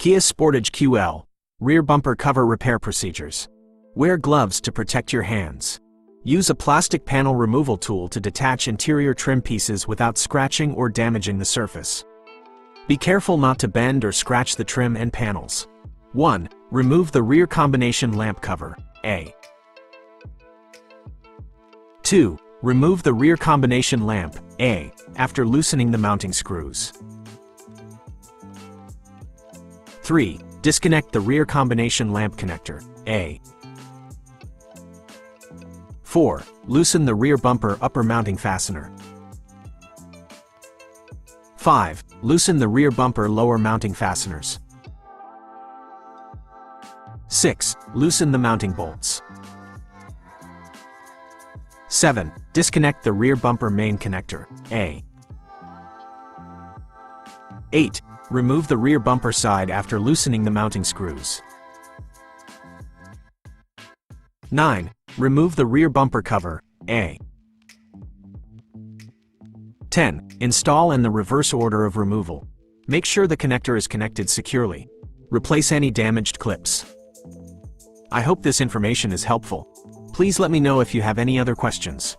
Kia Sportage QL. Rear bumper cover repair procedures. Wear gloves to protect your hands. Use a plastic panel removal tool to detach interior trim pieces without scratching or damaging the surface. Be careful not to bend or scratch the trim and panels. 1. Remove the rear combination lamp cover, A. 2. Remove the rear combination lamp, A, after loosening the mounting screws. 3. Disconnect the rear combination lamp connector, A. 4. Loosen the rear bumper upper mounting fastener. 5. Loosen the rear bumper lower mounting fasteners. 6. Loosen the mounting bolts. 7. Disconnect the rear bumper main connector, A. 8. Remove the rear bumper side after loosening the mounting screws. 9. Remove the rear bumper cover, A. 10. Install in the reverse order of removal. Make sure the connector is connected securely. Replace any damaged clips. I hope this information is helpful. Please let me know if you have any other questions.